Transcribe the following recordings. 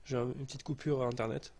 J'ai une petite coupure à internet.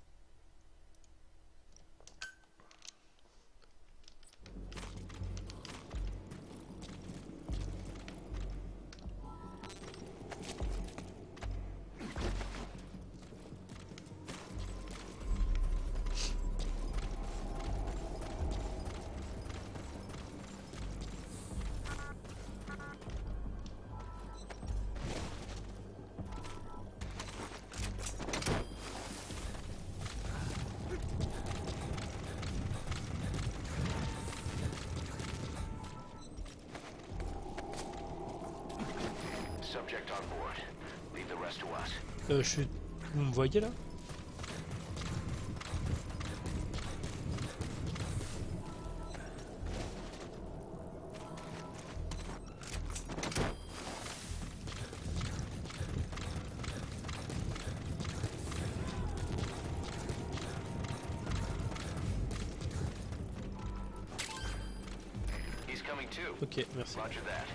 Subject on board. Leave the rest to us. Je suis... Vous me voyez là? He's coming too. Ok, merci. Roger that.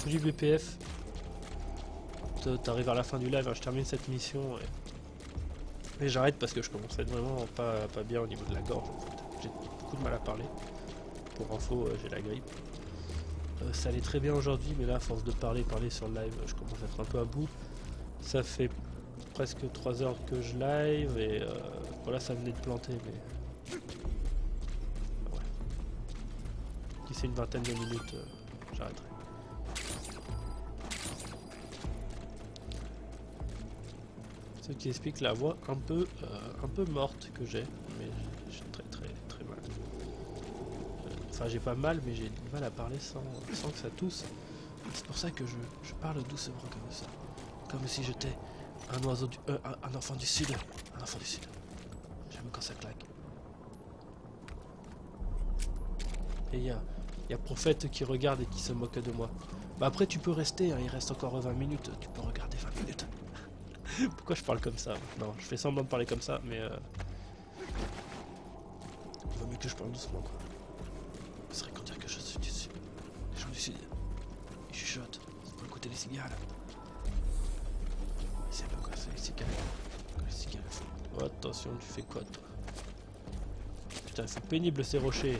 Salut BPF. T'arrives à la fin du live, hein, je termine cette mission et j'arrête parce que je commence à être vraiment pas bien au niveau de la gorge en fait. J'ai beaucoup de mal à parler. Pour info, j'ai la grippe. Ça allait très bien aujourd'hui, mais là à force de parler sur le live, je commence à être un peu à bout. Ça fait presque 3 heures que je live et voilà, ça venait de planter, mais ouais. D'ici une vingtaine de minutes, j'arrêterai. Ce qui explique la voix un peu morte que j'ai, mais j'ai très mal. Enfin, j'ai pas mal, mais j'ai du mal à parler sans que ça tousse. C'est pour ça que je parle doucement comme ça, comme si j'étais un oiseau un enfant du sud, J'aime quand ça claque. Et il y a Prophète qui regarde et qui se moque de moi. Bah après tu peux rester, hein, il reste encore 20 minutes, tu peux regarder 20 minutes. Pourquoi je parle comme ça? Non, je fais semblant de parler comme ça, mais il vaut mieux que je parle doucement, quoi. Ce serait quand dire que je suis du sud. Les gens du sud, ils chuchotent, c'est pour écouter les cigales. Ils savent pas quoi c'est les cigales. Quoi les cigales font. Oh, attention, tu fais quoi toi? Putain, c'est pénible ces rochers.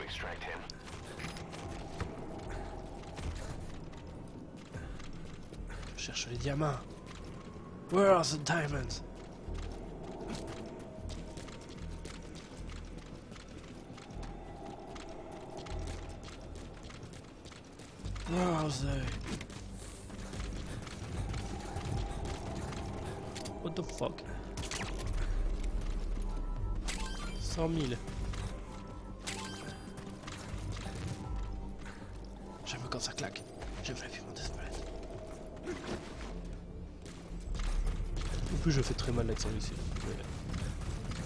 Extract him. Je cherche les diamants. Where are the diamonds? Where are they? What the fuck? 100 000. J'aime quand ça claque. J'aime la piment des spolettes. En plus, je fais très mal l'accent ici.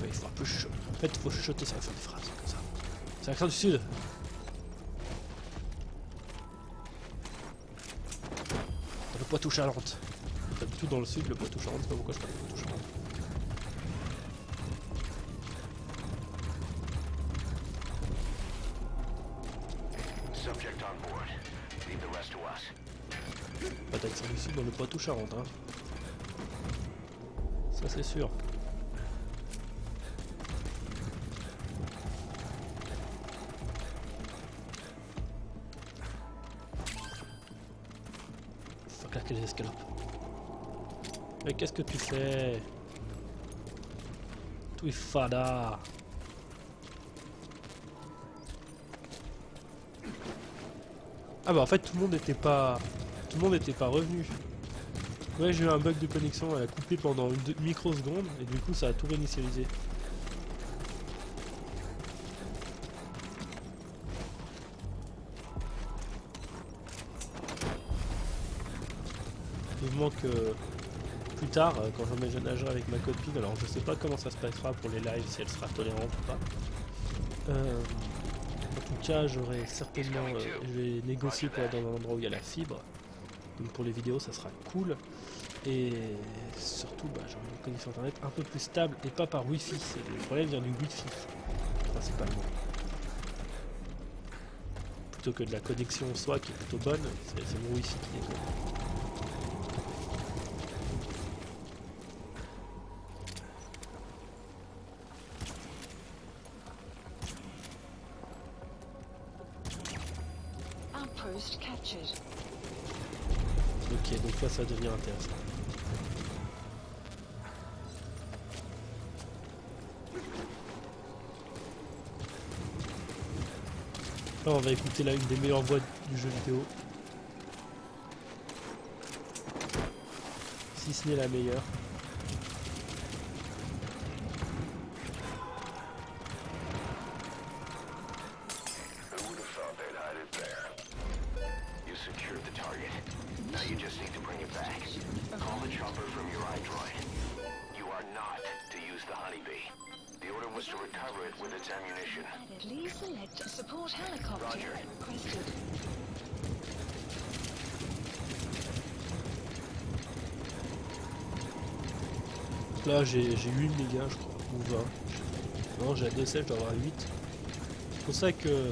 Il faut un peu chuchoter. En fait, il faut chuchoter sur la fin des phrases, comme ça. C'est l'accent du sud. Dans le Poitou-Charentes. Pas du tout dans le sud, le Poitou-Charentes. C'est pas pourquoi je parle de Poitou-Charentes. Subject on board. Leave the rest to us. Pas d'accent du sud dans le Poitou-Charentes, hein. Ça c'est sûr. Faut claquer les escalopes. Mais qu'est-ce que tu fais? Twifada. Ah bah en fait tout le monde n'était pas revenu. Ouais, j'ai eu un bug de connexion, elle a coupé pendant une microseconde et du coup ça a tout réinitialisé. vivement que plus tard, quand j'emménagerai avec ma copine, alors je sais pas comment ça se passera pour les lives, si elle sera tolérante ou pas. En tout cas, j'aurai certainement, je vais négocier pour être dans un endroit où il y a la fibre. Donc pour les vidéos, ça sera cool. Et surtout, bah, j'aurai une connexion internet un peu plus stable et pas par Wi-Fi. Le problème vient du Wi-Fi, principalement. Plutôt que de la connexion en soi qui est plutôt bonne, c'est mon Wi-Fi qui est bon. Ok, donc là ça devient intéressant. Là on va écouter là une des meilleures voix du jeu vidéo. Si ce n'est la meilleure. Là j'ai 8 mégas je crois, ou 20. Non, j'ai ADSL, je dois avoir 8. C'est pour ça que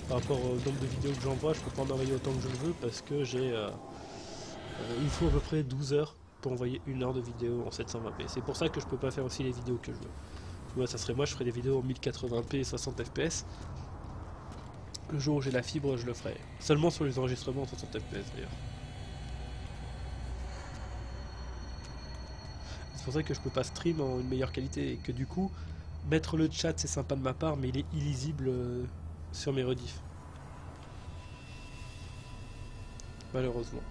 par rapport au nombre de vidéos que j'envoie, je peux pas en envoyer autant que je veux parce que j'ai il faut à peu près 12 heures pour envoyer 1 heure de vidéo en 720p. C'est pour ça que je peux pas faire aussi les vidéos que je veux. Tu vois, ça serait moi, je ferais des vidéos en 1080p et 60 fps. Le jour où j'ai la fibre, je le ferai. Seulement sur les enregistrements en 60 fps d'ailleurs. C'est pour ça que je peux pas stream en une meilleure qualité et que du coup, mettre le chat c'est sympa de ma part, mais il est illisible sur mes rediffs. Malheureusement.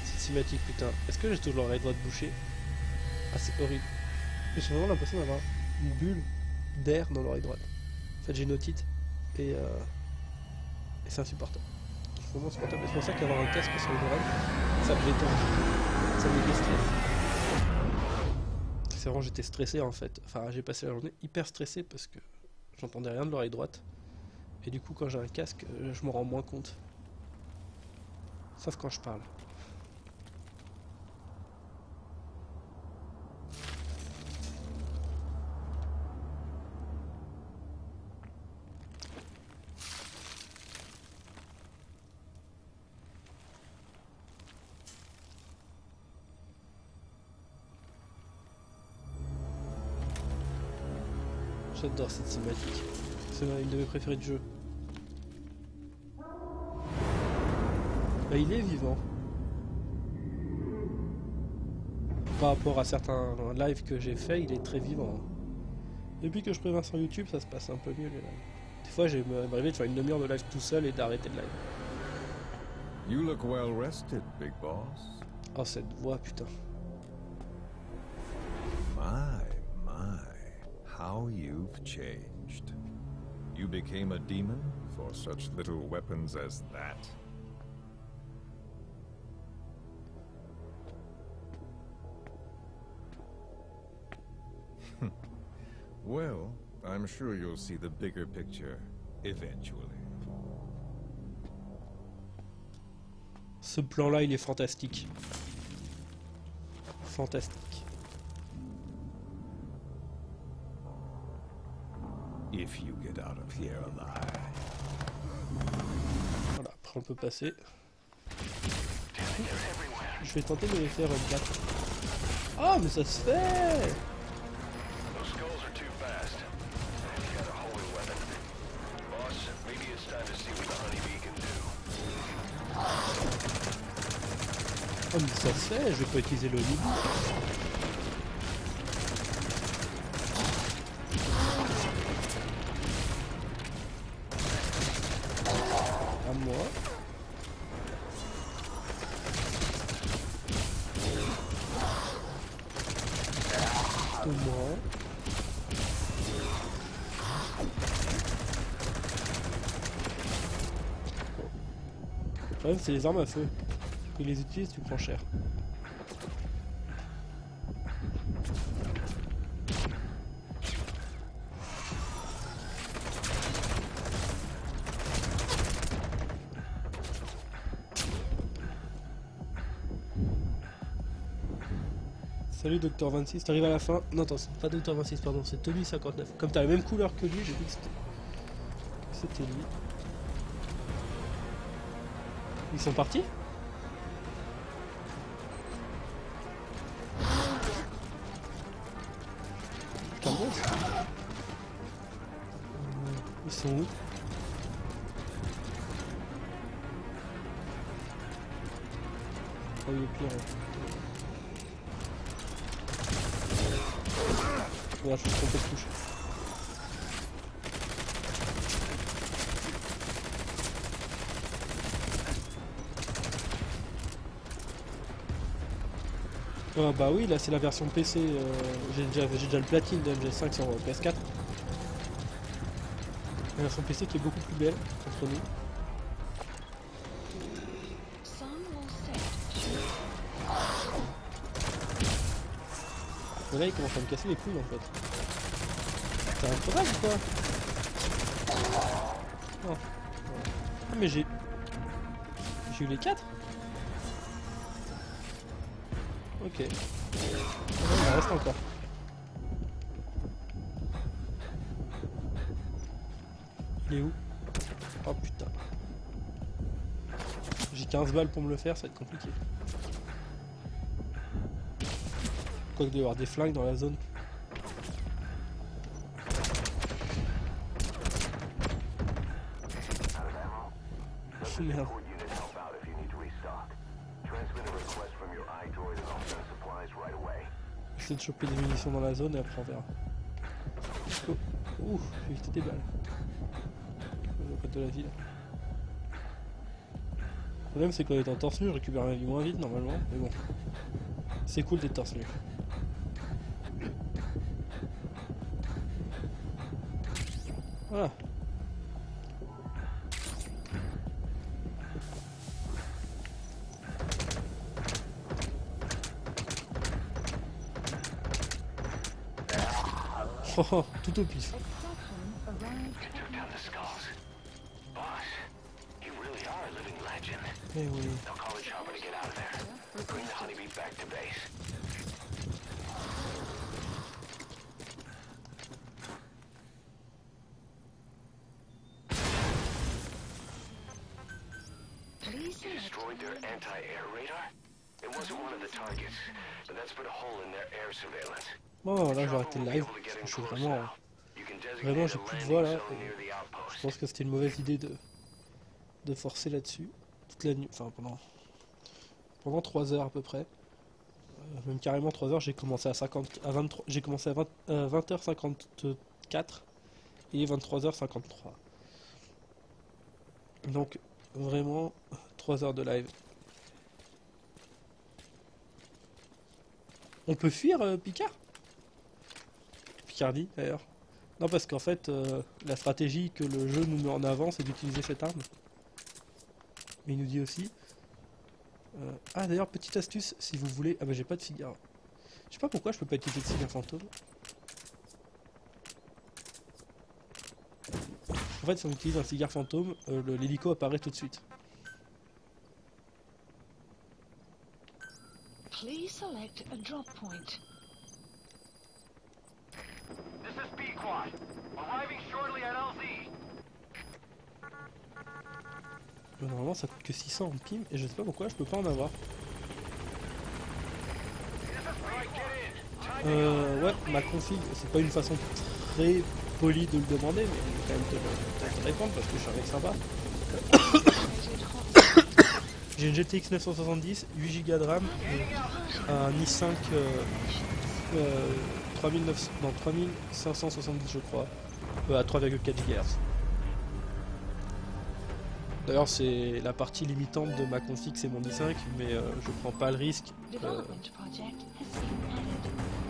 Cinématique putain. Est-ce que j'ai toujours l'oreille droite bouchée? Ah c'est horrible. J'ai vraiment l'impression d'avoir une bulle d'air dans l'oreille droite. En fait j'ai une otite et c'est insupportable. C'est vraiment insupportable. C'est pour ça qu'avoir un casque sur les oreilles, ça me détend. Ça me déstresse. C'est vraiment j'étais stressé en fait. Enfin j'ai passé la journée hyper stressé parce que j'entendais rien de l'oreille droite. Et du coup quand j'ai un casque, je m'en rends moins compte. Sauf quand je parle. J'adore cette cinématique. C'est une de mes préférées de jeu. Bah, il est vivant. Par rapport à certains lives que j'ai fait, il est très vivant. Depuis que je préviens sur YouTube, ça se passe un peu mieux les lives. Des fois, j'ai m'arrivé de faire une demi-heure de live tout seul et d'arrêter le live. You look well rested, big boss. Oh, cette voix, putain. My, how you've changed. You became a demon for such little weapons as that. Well, I'm sure you'll see the bigger picture eventually. Ce plan-là, il est fantastique. Fantastique. If you get out of here alive. Voilà, après on peut passer. Je vais tenter de les faire battre. Ah, mais ça se fait! Oh, mais ça se fait, je vais pas utiliser le lit. À moi. De moi. problème c'est les armes à feu. Quand tu les utilises, tu prends cher. Salut Docteur 26, t'arrives à la fin. Non attends, c'est pas Docteur 26, pardon, c'est Tommy 59. Comme t'as la même couleur que lui, j'ai dit que c'était lui. Ils sont partis? Ils sont où? Oh, il est pire. Voilà, je suis trompé de touche. Ah bah oui, là c'est la version PC. J'ai déjà le platine de MG5 sur PS4. La version PC qui est beaucoup plus belle, entre nous. Mais là il commence à me casser les couilles en fait. C'est incroyable ou quoi? Oh. Ah mais j'ai eu les 4. Ok. Il en reste encore. Il est où? Oh putain. J'ai 15 balles pour me le faire, ça va être compliqué. Quoi qu'il doit y avoir des flingues dans la zone. Merde. J'essaie de choper des munitions dans la zone et après on verra. Oh. Ouh, j'ai évité des balles. Le code de la ville. Le problème c'est qu'en étant torse nu, je récupère ma vie moins vite normalement, mais bon. C'est cool d'être torse nu. Voilà. Oh, tout au pif. Eh oui. Destroyed their anti-air radar? It wasn't one of the targets, but that's put a hole in their air surveillance. Bon, là je vais arrêter le live, parce que je suis vraiment j'ai plus de voix là. Je pense que c'était une mauvaise idée de forcer là-dessus. Toute la nuit, enfin pendant 3 heures à peu près. Même carrément 3 heures, j'ai commencé à 23, j'ai commencé à 20h54 et 23h53. Donc vraiment 3 heures de live. On peut fuir Picard? Picardie d'ailleurs. Non parce qu'en fait la stratégie que le jeu nous met en avant c'est d'utiliser cette arme. Mais il nous dit aussi... Ah d'ailleurs petite astuce si vous voulez... Ah bah j'ai pas de cigare. Je sais pas pourquoi je peux pas utiliser de cigare fantôme. En fait si on utilise un cigare fantôme, l'hélico apparaît tout de suite. Please select a drop point. This is B-Quad. Arriving shortly at LZ. Normalement ça coûte que 600 en PIM et je sais pas pourquoi je peux pas en avoir. Ouais, ma config, c'est pas une façon très polie de le demander, mais je vais quand même te répondre parce que je suis un mec sympa. J'ai une GTX 970, 8 Go de RAM, un i5 3570 je crois, à 3,4 GHz. D'ailleurs c'est la partie limitante de ma config, c'est mon i5, mais je prends pas le risque.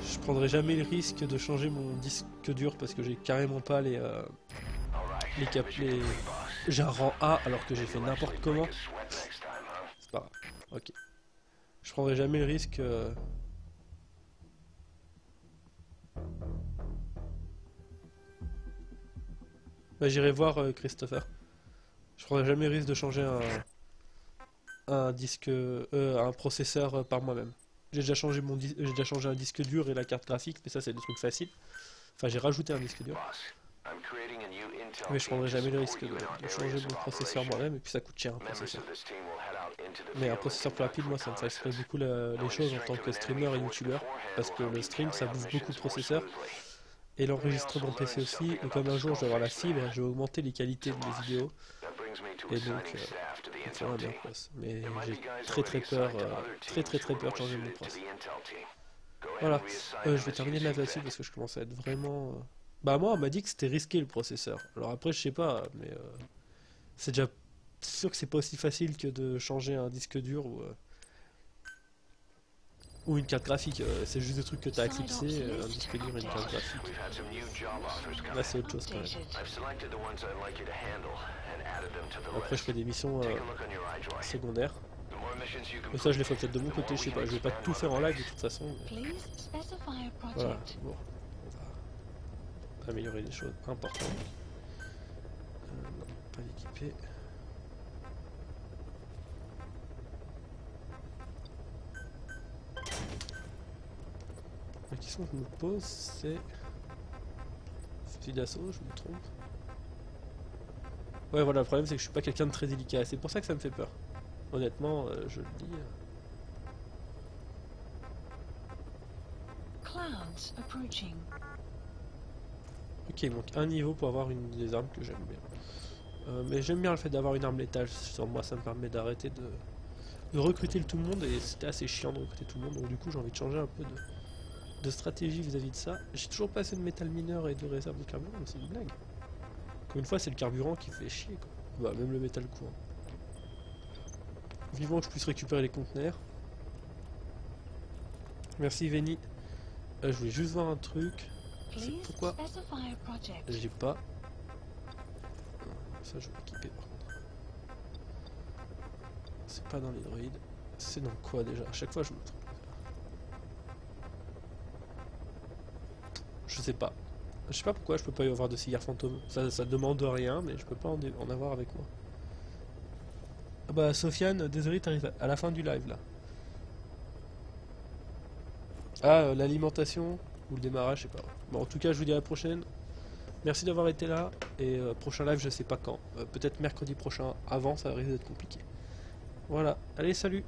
Je prendrai jamais le risque de changer mon disque dur parce que j'ai carrément pas les j'ai un rang A alors que j'ai fait n'importe comment. c'est pas grave. Ok. Je prendrai jamais le risque... Bah, j'irai voir Christopher. Je prendrai jamais le risque de changer un disque, un processeur par moi-même. J'ai déjà changé j'ai déjà changé un disque dur et la carte graphique, mais ça c'est des trucs faciles. Enfin, j'ai rajouté un disque dur. Mais je prendrai jamais le risque de changer mon processeur moi-même, et puis ça coûte cher un processeur. Mais un processeur plus rapide, moi ça me faciliterait beaucoup les choses en tant que streamer et youtubeur, parce que le stream ça bouffe beaucoup de processeurs, et l'enregistrement PC aussi, et comme un jour je vais avoir la fibre, je vais augmenter les qualités de mes vidéos, et donc on fera bien place. Mais j'ai très peur, très peur de changer mon processeur. Voilà, je vais terminer là-dessus parce que je commence à être vraiment... Bah moi on m'a dit que c'était risqué le processeur, alors après je sais pas, mais c'est déjà sûr que c'est pas aussi facile que de changer un disque dur ou une carte graphique, c'est juste des trucs que t'as à clipser, un disque dur et une carte graphique. Là c'est autre chose quand même. Après je fais des missions secondaires. Mais ça je les fais peut-être de mon côté, je sais pas, je vais pas tout faire en live de toute façon. Mais... Voilà, bon. Améliorer des choses importantes. Non, pas équipé. La question que je me pose c'est... Fusil d'assaut, je me trompe. Ouais voilà, le problème c'est que je suis pas quelqu'un de très délicat, c'est pour ça que ça me fait peur. Honnêtement, je le dis. Clouds approaching. Ok, il manque un niveau pour avoir une des armes que j'aime bien. Mais j'aime bien le fait d'avoir une arme létale sur moi, ça me permet d'arrêter de recruter tout le monde, et c'était assez chiant de recruter tout le monde, donc du coup j'ai envie de changer un peu de stratégie vis-à-vis de ça. J'ai toujours pas assez de métal mineur et de réserve de carburant, mais c'est une blague. Comme une fois c'est le carburant qui fait chier quoi. Bah même le métal courant. Vivement que je puisse récupérer les conteneurs. Merci Veni. Je voulais juste voir un truc. C'est pourquoi j'ai pas. Ça je vais l'équiper par contre. C'est pas dans les droïdes. C'est dans quoi déjà? À chaque fois je me trompe. Je sais pas. Je sais pas pourquoi je peux pas y avoir de cigare fantôme. Ça demande rien, mais je peux pas en avoir avec moi. Ah bah Sofiane, désolé, t'arrives à la fin du live là. Ah, l'alimentation ou le démarrage, je sais pas. Bon, en tout cas, je vous dis à la prochaine. Merci d'avoir été là. Et prochain live, je sais pas quand. Peut-être mercredi prochain. Avant, ça risque d'être compliqué. Voilà. Allez, salut!